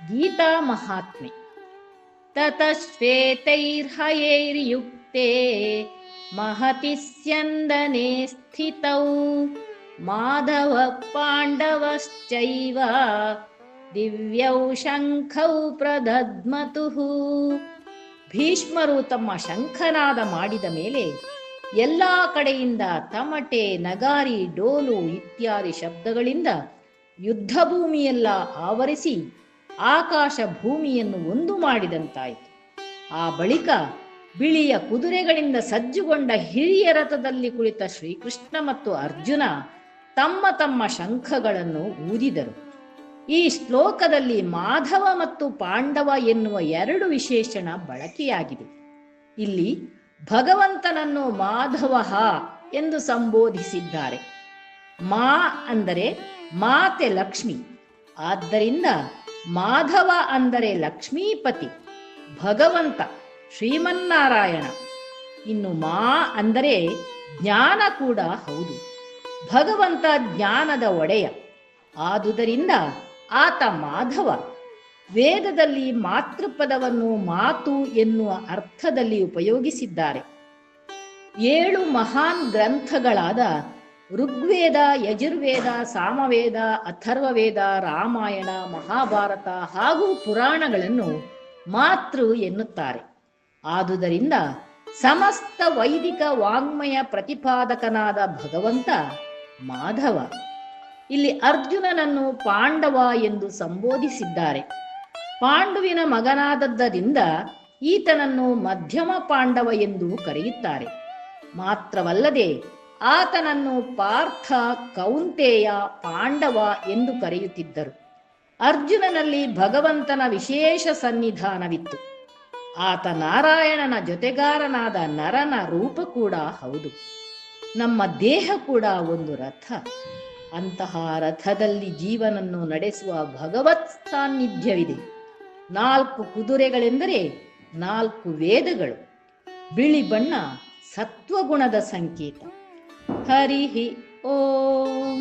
ಗೀತಾ ಮಹಾತ್ಮೆ. ತತಶ್ವೇತೈರ್ಹಯೈರ್ಯುಕ್ತೆ ಮಹತಿ ಸ್ಯಂದನೆ ಸ್ಥಿತೌ ಮಾಧವ ಪಾಂಡವಶ್ಚೈವ ದಿವ್ಯೌ ಶಂಖೌ ಪ್ರದಧ್ಮತುಃ. ಭೀಷ್ಮರು ತಮ್ಮ ಶಂಖನಾದ ಮಾಡಿದ ಮೇಲೆ ಎಲ್ಲ ಕಡೆಯಿಂದ ತಮಟೆ, ನಗಾರಿ, ಡೋಲು ಇತ್ಯಾದಿ ಶಬ್ದಗಳಿಂದ ಯುದ್ಧಭೂಮಿಯೆಲ್ಲ ಆವರಿಸಿ ಆಕಾಶ ಭೂಮಿಯನ್ನು ಒಂದು ಮಾಡಿದಂತಾಯಿತು. ಆ ಬಳಿಕ ಬಿಳಿಯ ಕುದುರೆಗಳಿಂದ ಸಜ್ಜುಗೊಂಡ ಹಿರಿಯ ರಥದಲ್ಲಿ ಕುಳಿತ ಶ್ರೀಕೃಷ್ಣ ಮತ್ತು ಅರ್ಜುನ ತಮ್ಮ ತಮ್ಮ ಶಂಖಗಳನ್ನು ಊದಿದರು. ಈ ಶ್ಲೋಕದಲ್ಲಿ ಮಾಧವ ಮತ್ತು ಪಾಂಡವ ಎನ್ನುವ ಎರಡು ವಿಶೇಷಣ ಬಳಕೆಯಾಗಿದೆ. ಇಲ್ಲಿ ಭಗವಂತನನ್ನು ಮಾಧವ ಎಂದು ಸಂಬೋಧಿಸಿದ್ದಾರೆ. ಮಾ ಅಂದರೆ ಮಾತೆ ಲಕ್ಷ್ಮಿ, ಆದ್ದರಿಂದ ಮಾಧವ ಅಂದರೆ ಲಕ್ಷ್ಮೀಪತಿ, ಭಗವಂತ ಶ್ರೀಮನ್ನಾರಾಯಣ. ಇನ್ನು ಮಾ ಅಂದರೆ ಜ್ಞಾನ ಕೂಡ ಹೌದು. ಭಗವಂತ ಜ್ಞಾನದ ಒಡೆಯ, ಆದುದರಿಂದ ಆತ ಮಾಧವ. ವೇದದಲ್ಲಿ ಮಾತೃಪದವನ್ನು ಮಾತು ಎನ್ನುವ ಅರ್ಥದಲ್ಲಿ ಉಪಯೋಗಿಸಿದ್ದಾರೆ. 7 ಮಹಾನ್ ಗ್ರಂಥಗಳಾದ ಋಗ್ವೇದ, ಯಜುರ್ವೇದ, ಸಾಮವೇದ, ಅಥರ್ವವೇದ, ರಾಮಾಯಣ, ಮಹಾಭಾರತ ಹಾಗೂ ಪುರಾಣಗಳನ್ನು ಮಾತೃ ಎನ್ನುತ್ತಾರೆ. ಆದುದರಿಂದ ಸಮಸ್ತ ವೈದಿಕ ವಾಂಗ್ಮಯ ಪ್ರತಿಪಾದಕನಾದ ಭಗವಂತ ಮಾಧವ. ಇಲ್ಲಿ ಅರ್ಜುನನನ್ನು ಪಾಂಡವ ಎಂದು ಸಂಬೋಧಿಸಿದ್ದಾರೆ. ಪಾಂಡುವಿನ ಮಗನಾದದ್ದರಿಂದ ಈತನನ್ನು ಮಧ್ಯಮ ಪಾಂಡವ ಎಂದು ಕರೆಯುತ್ತಾರೆ. ಮಾತ್ರವಲ್ಲದೆ ಆತನನ್ನು ಪಾರ್ಥ, ಕೌಂತೆಯ, ಪಾಂಡವ ಎಂದು ಕರೆಯುತ್ತಿದ್ದರು. ಅರ್ಜುನನಲ್ಲಿ ಭಗವಂತನ ವಿಶೇಷ ಸನ್ನಿಧಾನವಿತ್ತು. ಆತ ನಾರಾಯಣನ ಜೊತೆಗಾರನಾದ ನರನ ರೂಪ ಕೂಡ ಹೌದು. ನಮ್ಮ ದೇಹ ಕೂಡ ಒಂದು ರಥ. ಅಂತಹ ರಥದಲ್ಲಿ ಜೀವನನ್ನು ನಡೆಸುವ ಭಗವತ್ ಸಾನ್ನಿಧ್ಯವಿದೆ. 4 ಕುದುರೆಗಳೆಂದರೆ 4 ವೇದಗಳು. ಬಿಳಿ ಬಣ್ಣ ಸತ್ವಗುಣದ ಸಂಕೇತ. ಹರಿ ಓಂ.